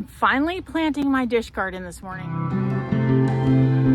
I'm finally planting my dish garden this morning.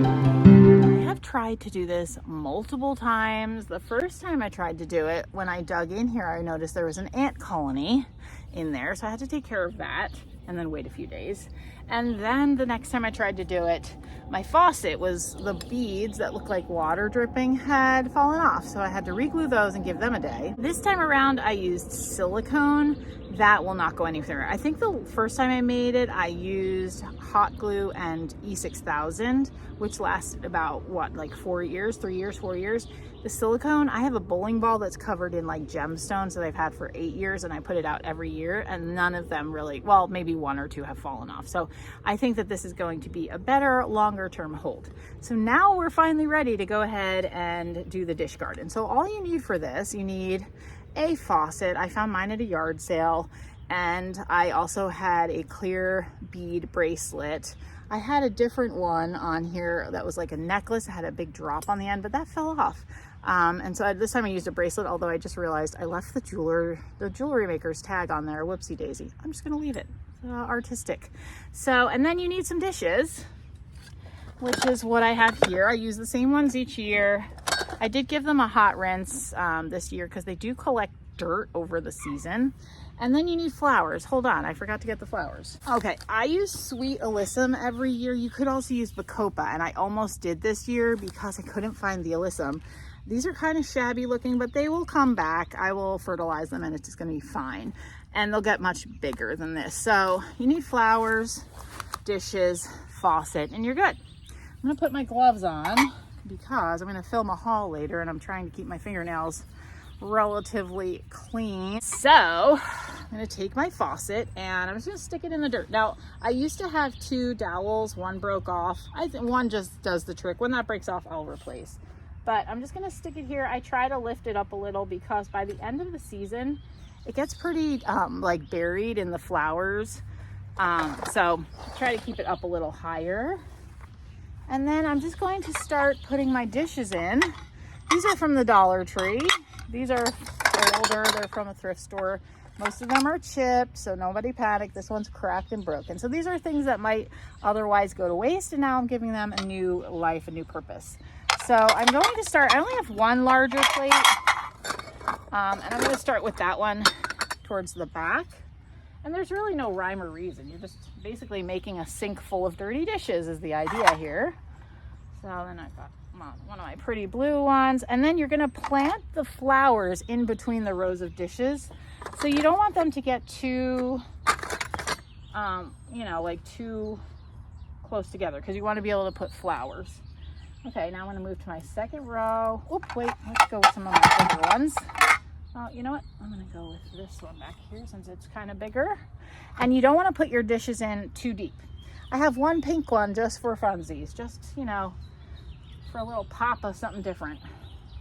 I have tried to do this multiple times. The first time I tried to do it, when I dug in here, I noticed there was an ant colony in there. So I had to take care of that and then wait a few days. And then the next time I tried to do it, my faucet was, the beads that looked like water dripping had fallen off. So I had to re-glue those and give them a day. This time around, I used silicone. That will not go anywhere. I think the first time I made it, I used hot glue and E6000, which lasted about what, like 4 years, 3 years, 4 years. The silicone, I have a bowling ball that's covered in like gemstones that I've had for 8 years, and I put it out every year, and none of them really, well, maybe 1 or 2 have fallen off. So I think that this is going to be a better, longer term hold. So now we're finally ready to go ahead and do the dish garden. So all you need for this, you need a faucet. I found mine at a yard sale, and I also had a clear bead bracelet. I had a different one on here that was like a necklace. It had a big drop on the end, but that fell off. And so this time I used a bracelet, although I just realized I left the jewelry maker's tag on there. Whoopsie daisy. I'm just gonna leave it. Artistic. So, and then you need some dishes, which is what I have here. I use the same ones each year. I did give them a hot rinse this year because they do collect dirt over the season. And then you need flowers. Hold on, I forgot to get the flowers. Okay, I use sweet alyssum every year. You could also use bacopa, and I almost did this year because I couldn't find the alyssum. These are kind of shabby looking, but they will come back. I will fertilize them and it's just gonna be fine. And they'll get much bigger than this. So you need flowers, dishes, faucet, and you're good. I'm gonna put my gloves on because I'm gonna film a haul later and I'm trying to keep my fingernails relatively clean. So I'm gonna take my faucet and I'm just gonna stick it in the dirt. Now, I used to have 2 dowels, one broke off. I think one just does the trick. When that breaks off, I'll replace. But I'm just gonna stick it here. I try to lift it up a little because by the end of the season, it gets pretty like buried in the flowers. So try to keep it up a little higher. And then I'm just going to start putting my dishes in. These are from the Dollar Tree. These are older, they're from a thrift store. Most of them are chipped, so nobody panic. This one's cracked and broken. So these are things that might otherwise go to waste, and now I'm giving them a new life, a new purpose. So I'm going to start, I only have 1 larger plate, and I'm gonna start with that one towards the back. And there's really no rhyme or reason. You're just basically making a sink full of dirty dishes is the idea here. So then I've got one of my pretty blue ones. And then you're gonna plant the flowers in between the rows of dishes. So you don't want them to get too, you know, like too close together because you want to be able to put flowers. Okay, now I'm gonna move to my second row. Oop, wait, let's go with some of my bigger ones. You know what? I'm gonna go with this one back here since it's kind of bigger. And you don't want to put your dishes in too deep. I have 1 pink one just for funsies, just, you know, for a little pop of something different.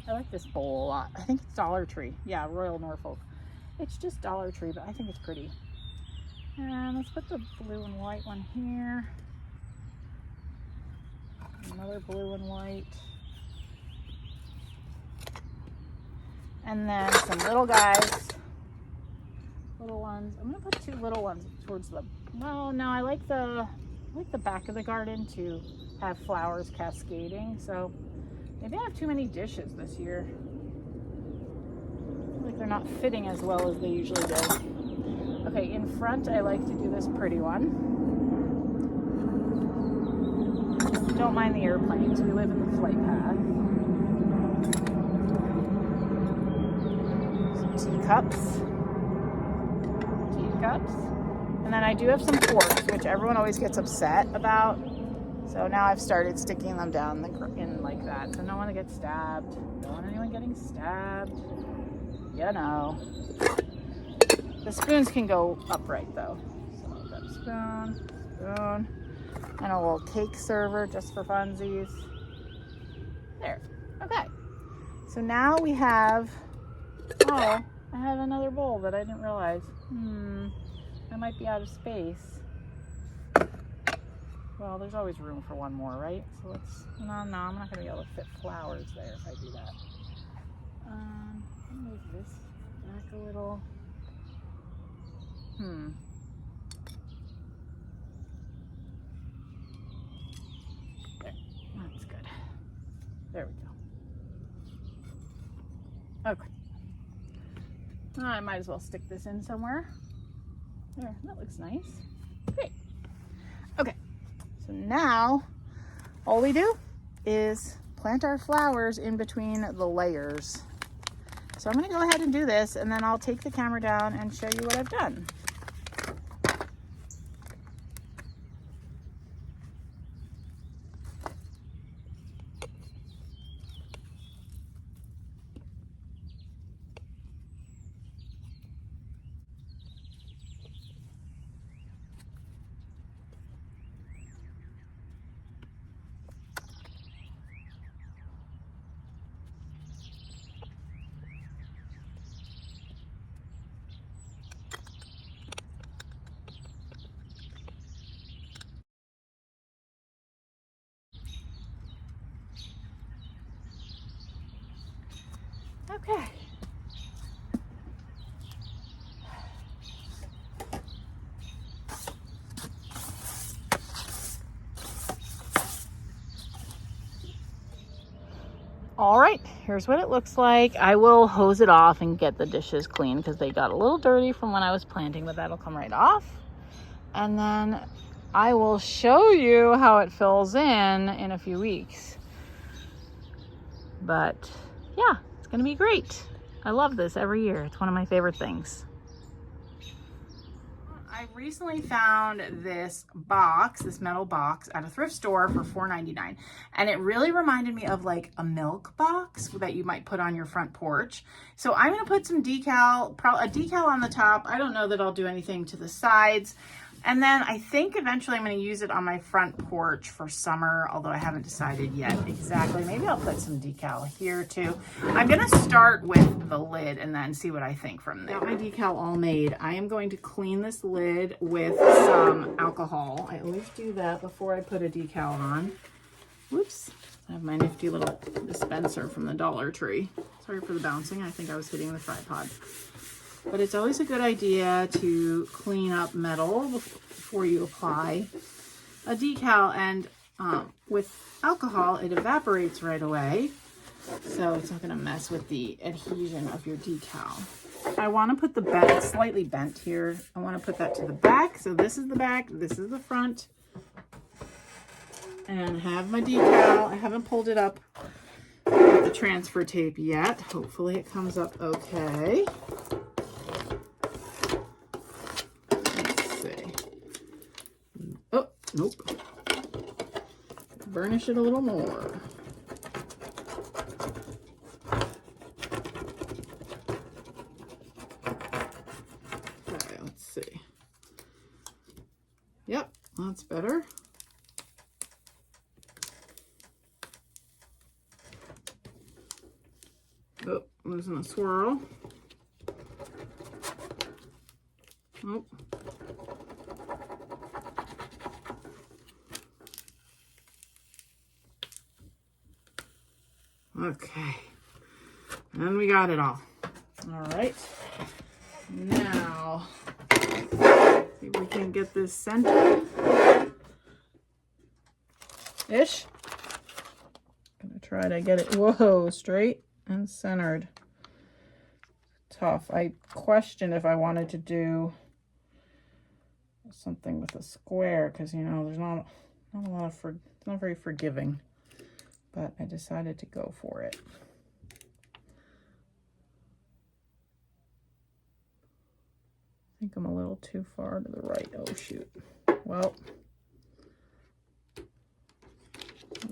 I like this bowl a lot. I think it's Dollar Tree. Yeah, Royal Norfolk. It's just Dollar Tree, but I think it's pretty. And let's put the blue and white one here. Another blue and white. And then some little guys, little ones. I'm gonna put 2 little ones towards the, well, no, I like the back of the garden to have flowers cascading. So maybe I have too many dishes this year. I feel like they're not fitting as well as they usually do. Okay, in front, I like to do this pretty one. Don't mind the airplanes, we live in the flight path. Teacups. And then I do have some forks, which everyone always gets upset about. So now I've started sticking them down in like that. So no one gets stabbed. Don't want anyone getting stabbed. You know. The spoons can go upright though. So I've got a spoon, and a little cake server just for funsies. There. Okay. So now we have, oh, I have another bowl that I didn't realize. I might be out of space. Well, there's always room for one more, right? So let's, no, I'm not gonna be able to fit flowers there if I do that. Move this back a little. There we go. Okay. I might as well stick this in somewhere. There, that looks nice. Great. Okay, so now all we do is plant our flowers in between the layers. So I'm gonna go ahead and do this, and then I'll take the camera down and show you what I've done. Okay. All right, here's what it looks like. I will hose it off and get the dishes clean because they got a little dirty from when I was planting, but that'll come right off. And then I will show you how it fills in a few weeks. But yeah, it's gonna be great. I love this every year. It's one of my favorite things. I recently found this box, this metal box at a thrift store for $4.99. And it really reminded me of like a milk box that you might put on your front porch. So I'm gonna put some a decal on the top. I don't know that I'll do anything to the sides. And then I think eventually I'm going to use it on my front porch for summer, although I haven't decided yet exactly. Maybe I'll put some decal here too. I'm going to start with the lid and then see what I think from there. Got my decal all made. I am going to clean this lid with some alcohol. I always do that before I put a decal on. Whoops. I have my nifty little dispenser from the Dollar Tree. Sorry for the bouncing. I think I was hitting the tripod. But it's always a good idea to clean up metal before you apply a decal, and with alcohol it evaporates right away, so it's not going to mess with the adhesion of your decal. I want to put the bent, slightly bent here, I want to put that to the back, so this is the back, this is the front, and have my decal. I haven't pulled it up with the transfer tape yet. Hopefully it comes up okay. Nope. Burnish it a little more. Okay, let's see. Yep, that's better. Oh, losing a swirl. Nope. Okay, and we got it all. All right, now see if we can get this centered ish. Gonna try to get it, whoa, straight and centered. Tough. I questioned if I wanted to do something with a square because, you know, there's not a lot of it's not very forgiving. But I decided to go for it. I think I'm a little too far to the right. Oh, shoot. Well,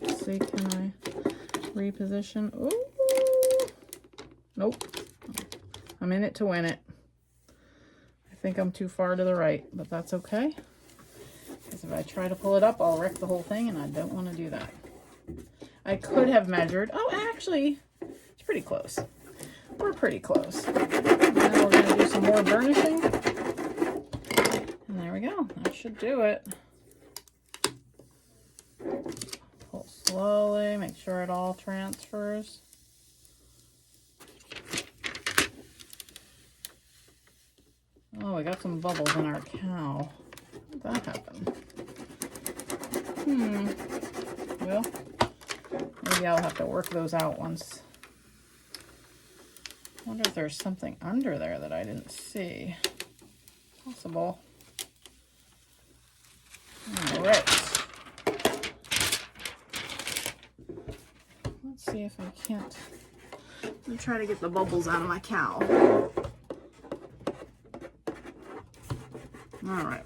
let's see, can I reposition? Ooh, nope. I'm in it to win it. I think I'm too far to the right, but that's okay. Because if I try to pull it up, I'll wreck the whole thing, and I don't want to do that. I could have measured. Oh, actually, it's pretty close. We're pretty close. Now we're going to do some more burnishing. And there we go. That should do it. Pull slowly. Make sure it all transfers. Oh, we got some bubbles in our cow. How did that happen? Well, Maybe I'll have to work those out once. I wonder if there's something under there that I didn't see. Possible. All right. Let's see if I can't. Let me try to get the bubbles out of my cow. All right.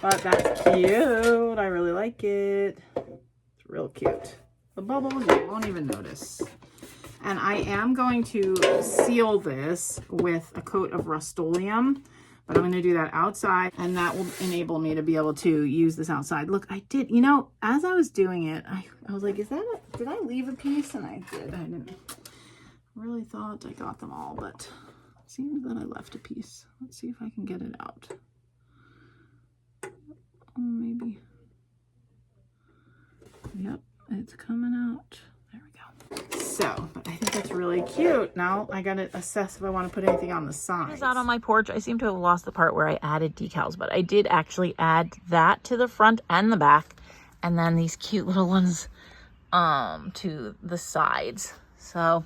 But that's cute. I really like it. It's real cute. The bubbles you won't even notice. And I am going to seal this with a coat of Rust-Oleum, but I'm going to do that outside, and that will enable me to be able to use this outside. Look, I did, you know, as I was doing it, I was like, did I leave a piece? And I did. I didn't really thought I got them all, but it seems that I left a piece. Let's see if I can get it out. Oh, maybe. Yep, it's coming out. There we go. So, but I think that's really cute. Now I gotta assess if I want to put anything on the sides. It's out on my porch. I seem to have lost the part where I added decals, but I did actually add that to the front and the back, and then these cute little ones to the sides. So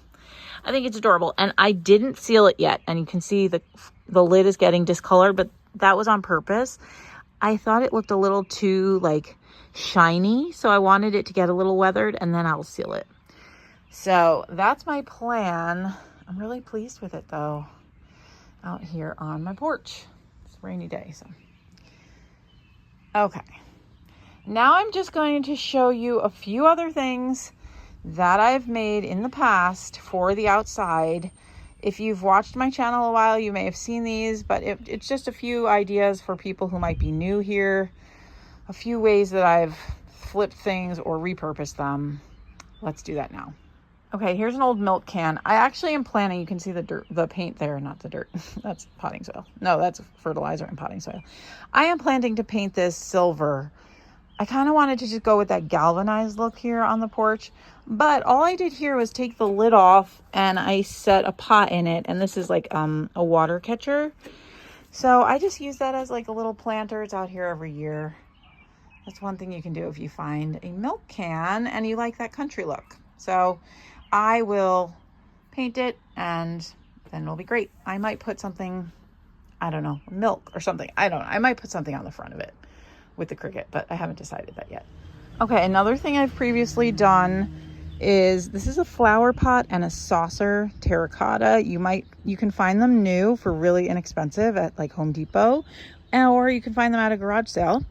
I think it's adorable, and I didn't seal it yet, and you can see the lid is getting discolored, but that was on purpose. I thought it looked a little too like shiny, so I wanted it to get a little weathered, and then I'll seal it. So that's my plan. I'm really pleased with it though, out here on my porch. It's a rainy day, so. Okay, now I'm just going to show you a few other things that I've made in the past for the outside. If you've watched my channel a while, you may have seen these, but it's just a few ideas for people who might be new here. A few ways that I've flipped things or repurposed them. Let's do that now. Okay, here's an old milk can. I actually am planning, you can see the dirt, the paint there, not the dirt. That's potting soil. No, that's fertilizer and potting soil. I am planning to paint this silver. I kind of wanted to just go with that galvanized look here on the porch, but all I did here was take the lid off and I set a pot in it, and this is like a water catcher. So I just use that as like a little planter. It's out here every year. That's one thing you can do if you find a milk can and you like that country look. So I will paint it and then it'll be great. I might put something, I don't know, milk or something. I don't know. I might put something on the front of it with the cricket, but I haven't decided that yet. Okay, another thing I've previously done is, this is a flower pot and a saucer terracotta. You can find them new for really inexpensive at like Home Depot, or you can find them at a garage sale.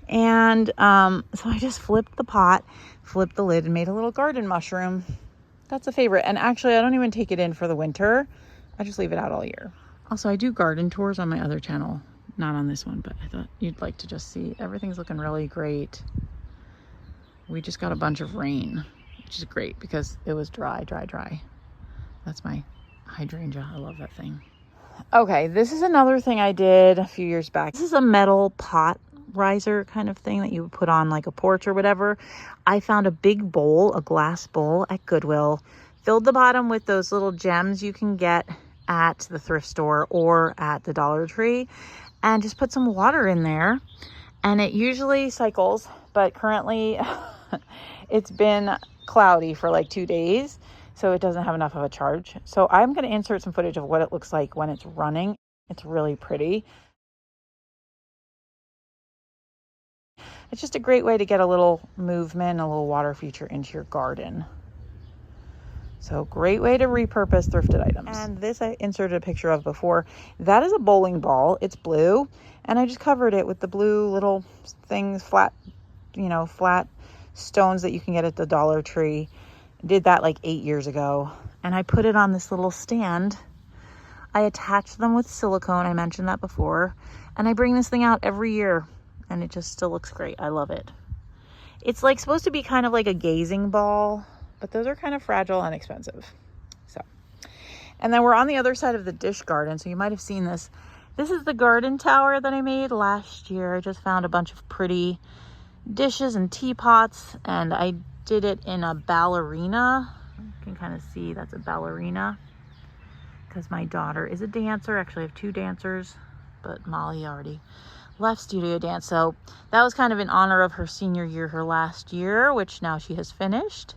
And so I just flipped the pot, flipped the lid, and made a little garden mushroom. That's a favorite. And actually, I don't even take it in for the winter. I just leave it out all year. Also, I do garden tours on my other channel, not on this one, but I thought you'd like to just see. Everything's looking really great. We just got a bunch of rain, which is great because it was dry. That's my hydrangea. I love that thing. Okay, this is another thing I did a few years back. This is a metal pot riser kind of thing that you would put on like a porch or whatever. I found a big bowl, a glass bowl at Goodwill, filled the bottom with those little gems you can get at the thrift store or at the Dollar Tree, and just put some water in there, and it usually cycles, but currently it's been cloudy for like 2 days, so it doesn't have enough of a charge. So I'm going to insert some footage of what it looks like when it's running. It's really pretty. It's just a great way to get a little movement, a little water feature into your garden. So great way to repurpose thrifted items. And this I inserted a picture of before. That is a bowling ball. It's blue. And I just covered it with the blue little things, flat stones that you can get at the Dollar Tree. Did that like 8 years ago. And I put it on this little stand. I attached them with silicone. I mentioned that before. And I bring this thing out every year. And it just still looks great. I love it. It's like supposed to be kind of like a gazing ball, but those are kind of fragile and expensive. So, and then we're on the other side of the dish garden. So you might have seen this. This is the garden tower that I made last year. I just found a bunch of pretty dishes and teapots, and I did it in a ballerina. You can kind of see that's a ballerina because my daughter is a dancer. Actually, I have 2 dancers, but Molly already left studio dance. So that was kind of in honor of her senior year, her last year, which now she has finished.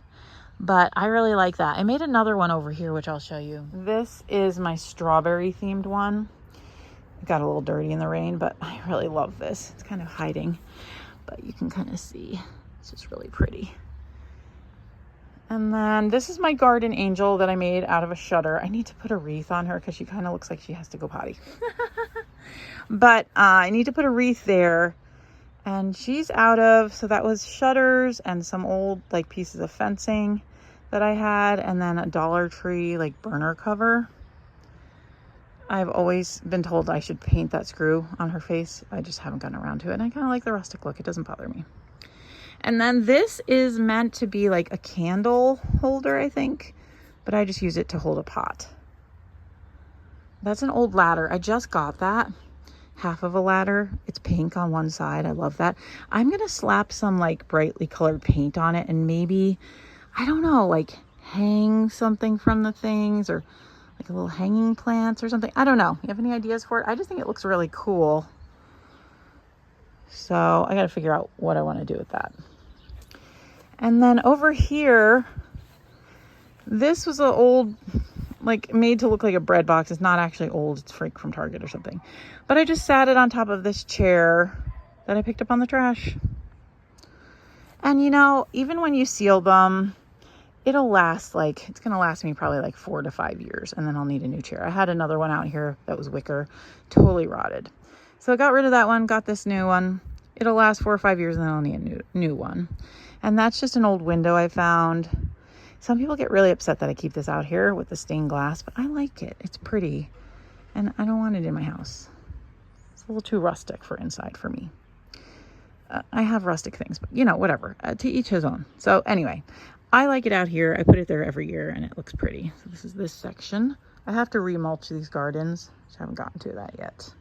But I really like that. I made another one over here, which I'll show you. This is my strawberry themed one. It got a little dirty in the rain, but I really love this. It's kind of hiding, but you can kind of see. It's just really pretty. And then this is my garden angel that I made out of a shutter. I need to put a wreath on her because she kind of looks like she has to go potty. But I need to put a wreath there. And she's out of, so that was shutters and some old like pieces of fencing that I had. And then a Dollar Tree like burner cover. I've always been told I should paint that screw on her face. I just haven't gotten around to it. And I kind of like the rustic look. It doesn't bother me. And then this is meant to be like a candle holder, I think, but I just use it to hold a pot. That's an old ladder. I just got that. Half of a ladder. It's pink on one side. I love that. I'm going to slap some like brightly colored paint on it and maybe, I don't know, like hang something from the things or like a little hanging plants or something. I don't know. You have any ideas for it? I just think it looks really cool. So I got to figure out what I want to do with that. And then over here, this was an old, like made to look like a bread box. It's not actually old. It's from Target or something. But I just sat it on top of this chair that I picked up on the trash. And you know, even when you seal them, it'll last like, it's going to last me probably like 4 to 5 years. And then I'll need a new chair. I had another one out here that was wicker, totally rotted. So I got rid of that one, got this new one. It'll last 4 or 5 years and then I'll need a new one. And that's just an old window I found. Some people get really upset that I keep this out here with the stained glass, but I like it. It's pretty. And I don't want it in my house. It's a little too rustic for inside for me. I have rustic things, but you know, whatever. To each his own. So anyway, I like it out here. I put it there every year and it looks pretty. So this is this section. I have to remulch these gardens. Just haven't gotten to that yet.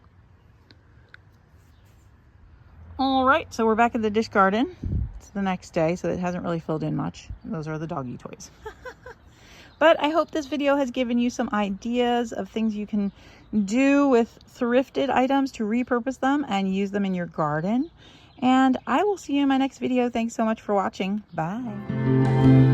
All right, so we're back at the dish garden. It's the next day, so it hasn't really filled in much. Those are the doggy toys. But I hope this video has given you some ideas of things you can do with thrifted items to repurpose them and use them in your garden. And I will see you in my next video. Thanks so much for watching. Bye.